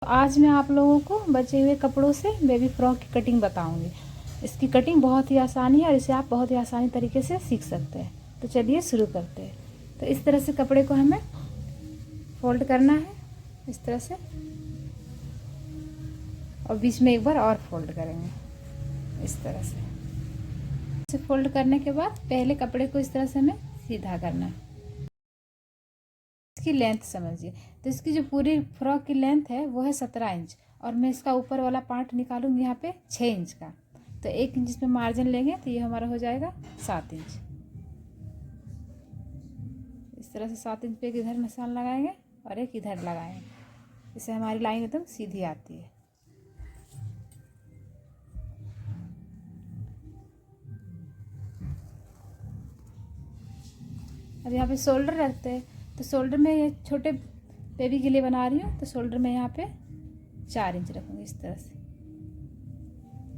आज मैं आप लोगों को बचे हुए कपड़ों से बेबी फ्रॉक की कटिंग बताऊंगी। इसकी कटिंग बहुत ही आसानी है और इसे आप बहुत ही आसानी तरीके से सीख सकते हैं। तो चलिए शुरू करते हैं। तो इस तरह से कपड़े को हमें फोल्ड करना है, इस तरह से, और बीच में एक बार और फोल्ड करेंगे इस तरह से। फोल्ड करने के बाद पहले कपड़े को इस तरह से हमें सीधा करना है। इसकी लेंथ समझिए, तो इसकी जो पूरी फ्रॉक की लेंथ है वो है 17 इंच, और मैं इसका ऊपर वाला पार्ट निकालूंगी यहाँ पे 6 इंच का। तो 1 इंच इसमें मार्जिन लेंगे तो ये हमारा हो जाएगा 7 इंच। इस तरह से 7 इंच पे एक इधर निशान लगाएंगे और एक इधर लगाएंगे, इससे हमारी लाइन एकदम सीधी आती है। अब यहाँ पे शोल्डर रखते हैं, तो शोल्डर में ये छोटे बेबी के लिए बना रही हूँ, तो शोल्डर में यहाँ पे 4 इंच रखूँगी इस तरह से।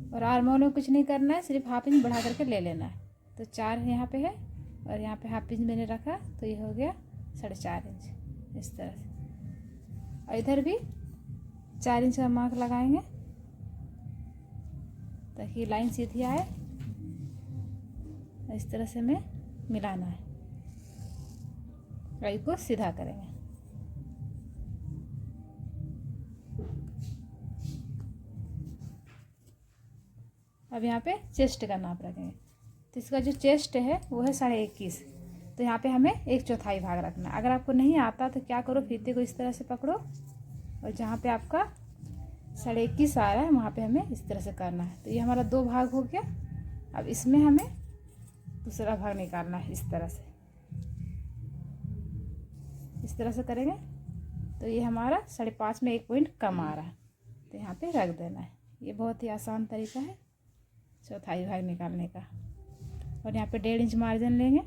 और आर्म होल में कुछ नहीं करना है, सिर्फ हाफ इंच बढ़ा करके ले लेना है। तो 4 यहाँ पे है और यहाँ पे हाफ इंच मैंने रखा, तो ये हो गया 4.5 इंच इस तरह से। और इधर भी 4 इंच का मार्क लगाएंगे ताकि लाइन सीधी आए। इस तरह से हमें मिलाना है, कई को सीधा करेंगे। अब यहाँ पे चेस्ट का नाप रखेंगे, तो इसका जो चेस्ट है वो है 21.5। तो यहाँ पे हमें 1/4 भाग रखना है। अगर आपको नहीं आता तो क्या करो, फीते को इस तरह से पकड़ो और जहाँ पे आपका 21.5 आ रहा है वहाँ पे हमें इस तरह से करना है। तो ये हमारा 2 भाग हो गया। अब इसमें हमें दूसरा भाग निकालना है, इस तरह से करेंगे। तो ये हमारा 5.5 में 1 पॉइंट कम आ रहा है, तो यहाँ पे रख देना है। ये बहुत ही आसान तरीका है चौथाई भाग निकालने का। और यहाँ पे 1.5 इंच मार्जिन लेंगे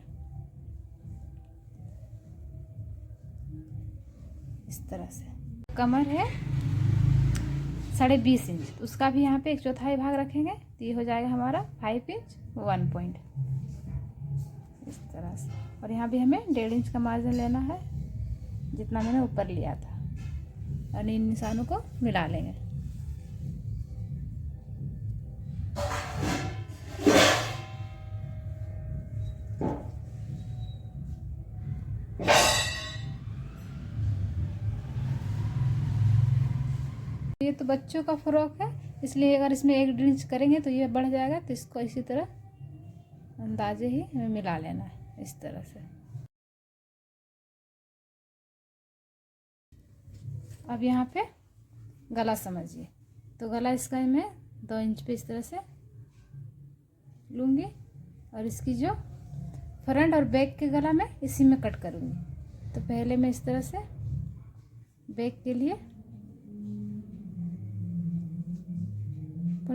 इस तरह से। कमर है 20.5 इंच, उसका भी यहाँ पे 1/4 भाग रखेंगे, तो ये हो जाएगा हमारा 5 इंच 1 पॉइंट इस तरह से। और यहाँ भी हमें 1.5 इंच का मार्जिन लेना है, जितना मैंने ऊपर लिया था, और इन निशानों को मिला लेंगे। ये तो बच्चों का फ्रॉक है, इसलिए अगर इसमें 1.5 इंच करेंगे तो ये बढ़ जाएगा, तो इसको इसी तरह अंदाजे ही हमें मिला लेना है इस तरह से। अब यहाँ पे गला समझिए, तो गला इसका मैं 2 इंच पे इस तरह से लूँगी, और इसकी जो फ्रंट और बैक के गला में इसी में कट करूँगी। तो पहले मैं इस तरह से बैक के लिए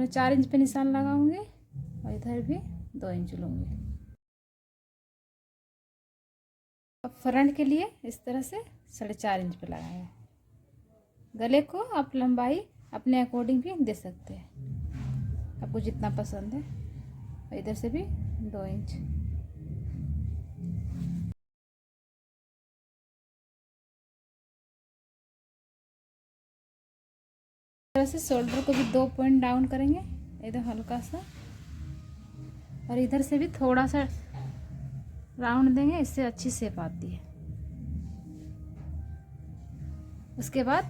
4 इंच पे निशान लगाऊंगी और इधर भी 2 इंच लूँगी। अब फ्रंट के लिए इस तरह से 4.5 इंच पे लगाएंगे। गले को आप लंबाई अपने अकॉर्डिंग भी दे सकते हैं, आपको जितना पसंद है। और इधर से भी 2 इंच। तरह से शोल्डर को भी 2 पॉइंट डाउन करेंगे इधर हल्का सा, और इधर से भी थोड़ा सा राउंड देंगे, इससे अच्छी शेप आती है। उसके बाद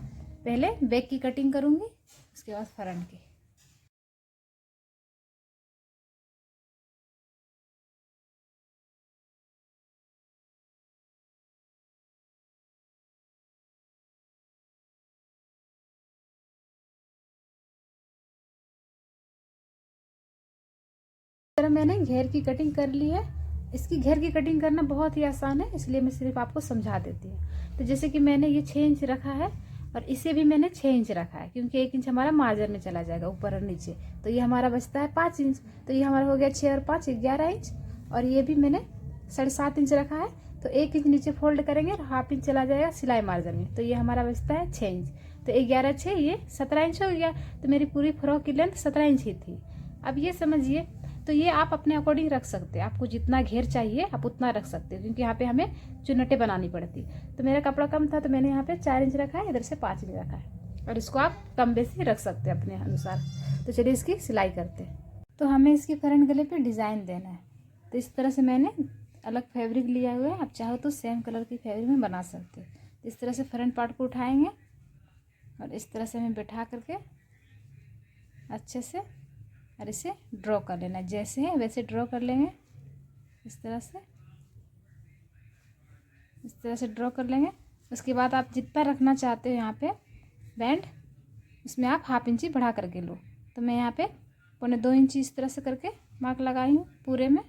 पहले बैक की कटिंग करूंगी, उसके बाद फ्रंट की। तरह मैंने घेर की कटिंग कर ली है। इसकी घेर की कटिंग करना बहुत ही आसान है, इसलिए मैं सिर्फ आपको समझा देती हूँ। तो जैसे कि मैंने ये 6 इंच रखा है, और इसे भी मैंने 6 इंच रखा है, क्योंकि 1 इंच हमारा मार्जिन में चला जाएगा ऊपर और नीचे। तो ये हमारा बचता है 5 इंच। तो ये हमारा हो गया 6 और 5 11 इंच। और ये भी मैंने 7.5 इंच रखा है, तो 1 इंच नीचे फोल्ड करेंगे और हाफ इंच चला जाएगा सिलाई मार्जिन में। तो ये हमारा बचता है 6 इंच। तो 11 6 ये 17 इंच हो गया। तो मेरी पूरी फ्रॉक की लेंथ 17 इंच ही थी। अब ये समझिए, तो ये आप अपने अकॉर्डिंग रख सकते हैं, आपको जितना घेर चाहिए आप उतना रख सकते हैं, क्योंकि यहाँ पे हमें चुन्नटें बनानी पड़ती। तो मेरा कपड़ा कम था तो मैंने यहाँ पे 4 इंच रखा है, इधर से 5 इंच रखा है। और इसको आप कम बेसी रख सकते हैं अपने अनुसार। तो चलिए इसकी सिलाई करते हैं। तो हमें इसकी फ्रंट गले पे डिज़ाइन देना है। तो इस तरह से मैंने अलग फैब्रिक लिया हुआ है, आप चाहो तो सेम कलर की फैब्रिक में बना सकते हैं। इस तरह से फ्रंट पार्ट को उठाएंगे और इस तरह से हमें बैठा करके अच्छे से और इसे ड्रॉ कर लेना है। जैसे है वैसे ड्रॉ कर लेंगे। इस तरह से ड्रॉ कर लेंगे। उसके बाद आप जितना रखना चाहते हो यहाँ पे बैंड, उसमें आप 1/2 इंची बढ़ा करके लो। तो मैं यहाँ पे 1.25 इंची इस तरह से करके मार्क लगाई हूँ पूरे में,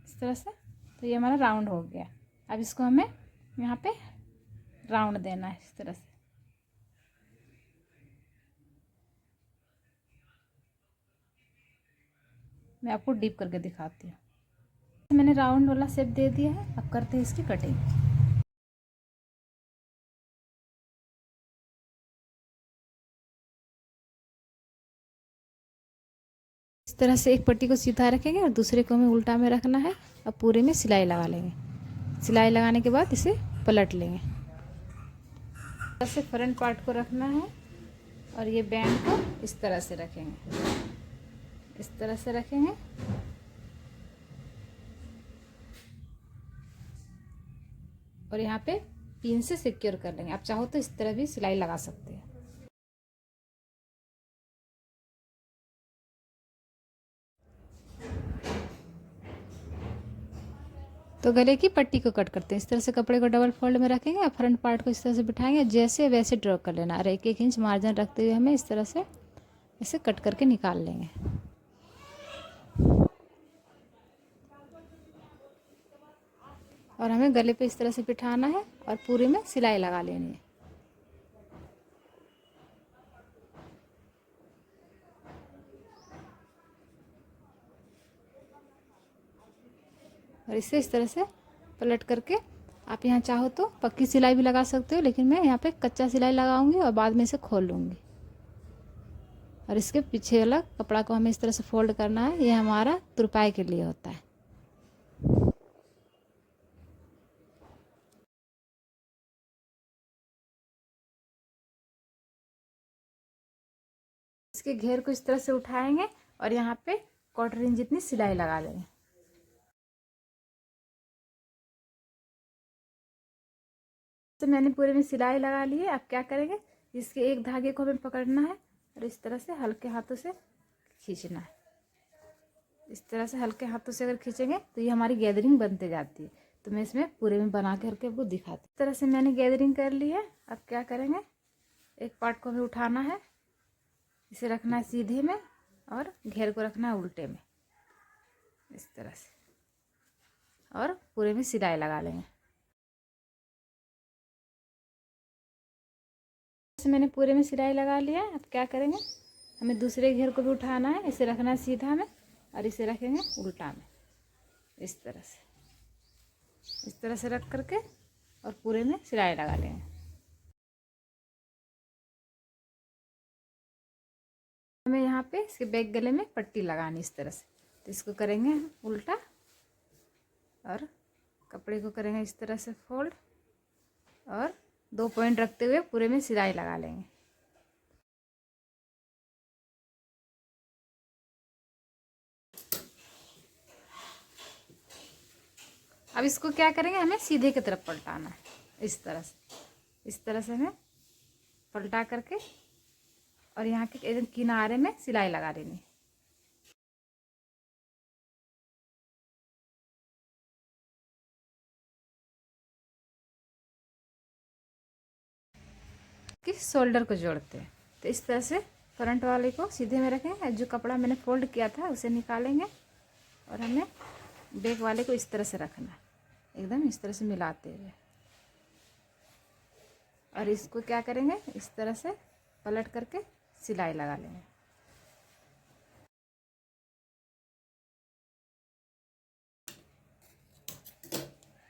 इस तरह से। तो ये हमारा राउंड हो गया। अब इसको हमें यहाँ पे राउंड देना है इस तरह से। मैं आपको डीप करके दिखाती हूँ। मैंने राउंड वाला शेप दे दिया है। अब करते हैं इसकी कटिंग। इस तरह से एक पट्टी को सीधा रखेंगे और दूसरे को हमें उल्टा में रखना है। अब पूरे में सिलाई लगा लेंगे। सिलाई लगाने के बाद इसे पलट लेंगे। ऐसे फ्रंट पार्ट को रखना है और ये बैंड को इस तरह से रखेंगे, इस तरह से रखेंगे। और यहाँ पे पिन से सिक्योर कर लेंगे। आप चाहो तो इस तरह भी सिलाई लगा सकते हैं। तो गले की पट्टी को कट करते हैं। इस तरह से कपड़े को डबल फोल्ड में रखेंगे और फ्रंट पार्ट को इस तरह से बिठाएंगे। जैसे वैसे ड्रॉ कर लेना और 1-1 इंच मार्जिन रखते हुए हमें इस तरह से इसे कट करके निकाल लेंगे। और हमें गले पे इस तरह से बिठाना है और पूरे में सिलाई लगा लेनी है। और इसे इस तरह से पलट करके आप यहाँ चाहो तो पक्की सिलाई भी लगा सकते हो, लेकिन मैं यहाँ पे कच्चा सिलाई लगाऊंगी और बाद में इसे खोल लूँगी। और इसके पीछे वाला कपड़ा को हमें इस तरह से फोल्ड करना है। ये हमारा तुरपाई के लिए होता है। इसके घेर को इस तरह से उठाएंगे और यहाँ पे 1/4 इंच जितनी सिलाई लगा देंगे। तो मैंने पूरे में सिलाई लगा ली है। अब क्या करेंगे, इसके एक धागे को हमें पकड़ना है और इस तरह से हल्के हाथों से खींचना है। इस तरह से हल्के हाथों से अगर खींचेंगे तो ये हमारी गैदरिंग बनते जाती है। तो मैं इसमें पूरे में बना करके आपको दिखाती हूँ। इस तरह से मैंने गैदरिंग कर ली है। अब क्या करेंगे, एक पार्ट को हमें उठाना है, इसे रखना है सीधे में और घेर को रखना है उल्टे में, इस तरह से। और पूरे में सिलाई लगा लेंगे। मैंने पूरे में सिलाई लगा लिया। अब क्या करेंगे, हमें दूसरे घेर को भी उठाना है, इसे रखना है सीधा में और इसे रखेंगे उल्टा में, इस तरह से। इस तरह से रख करके और पूरे में सिलाई लगा लेंगे। हमें यहाँ पे इसके बैक गले में पट्टी लगानी इस तरह से। तो इसको करेंगे उल्टा और कपड़े को करेंगे इस तरह से फोल्ड और 2 पॉइंट रखते हुए पूरे में सिलाई लगा लेंगे। अब इसको क्या करेंगे, हमें सीधे की तरफ पलटाना है, इस तरह से। इस तरह से हमें पलटा करके और यहाँ के एकदम किनारे में सिलाई लगा देनी। कि शोल्डर को जोड़ते हैं। तो इस तरह से फ्रंट वाले को सीधे में रखेंगे। जो कपड़ा मैंने फोल्ड किया था उसे निकालेंगे और हमें बैक वाले को इस तरह से रखना है, एकदम इस तरह से मिलाते हुए। और इसको क्या करेंगे, इस तरह से पलट करके सिलाई लगा लेंगे।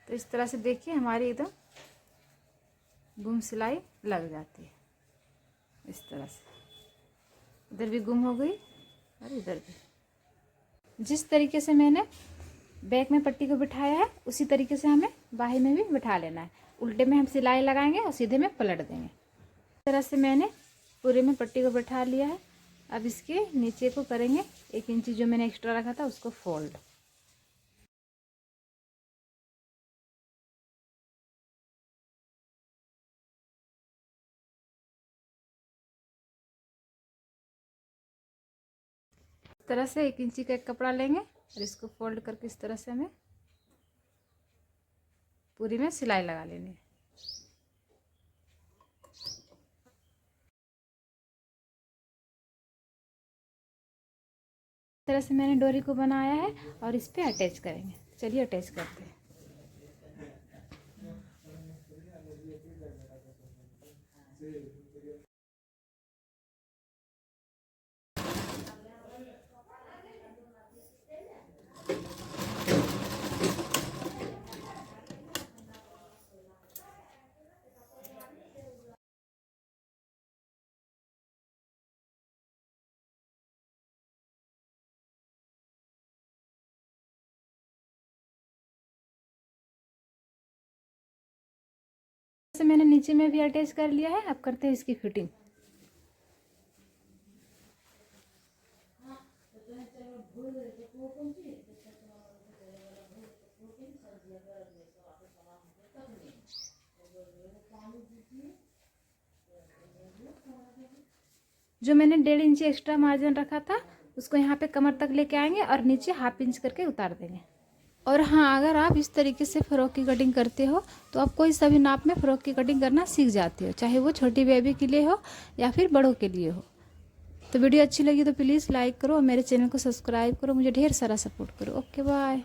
तो इस तरह से देखिए हमारी एकदम गुम सिलाई लग जाती है, इस तरह से। इधर भी गुम हो गई और इधर भी। जिस तरीके से मैंने बैक में पट्टी को बिठाया है उसी तरीके से हमें बाही में भी बिठा लेना है। उल्टे में हम सिलाई लगाएंगे और सीधे में पलट देंगे। इस तरह से मैंने पूरे में पट्टी को बैठा लिया है। अब इसके नीचे को करेंगे 1 इंची जो मैंने एक्स्ट्रा रखा था उसको फोल्ड। इस तरह से 1 इंची का एक कपड़ा लेंगे और इसको फोल्ड करके इस तरह से हमें पूरी में सिलाई लगा लेनी है। इस तरह से मैंने डोरी को बनाया है और इस पे अटैच करेंगे। चलिए अटैच करते हैं। से मैंने नीचे में भी अटैच कर लिया है। अब करते हैं इसकी फिटिंग। जो मैंने 1.5 इंच एक्स्ट्रा मार्जिन रखा था उसको यहाँ पे कमर तक लेके आएंगे और नीचे 1/2 इंच करके उतार देंगे। और हाँ, अगर आप इस तरीके से फ़्रॉक की कटिंग करते हो तो आप कोई सा भी नाप में फ़्रॉक की कटिंग करना सीख जाते हो, चाहे वो छोटी बेबी के लिए हो या फिर बड़ों के लिए हो। तो वीडियो अच्छी लगी तो प्लीज़ लाइक करो और मेरे चैनल को सब्सक्राइब करो, मुझे ढेर सारा सपोर्ट करो। Okay bye.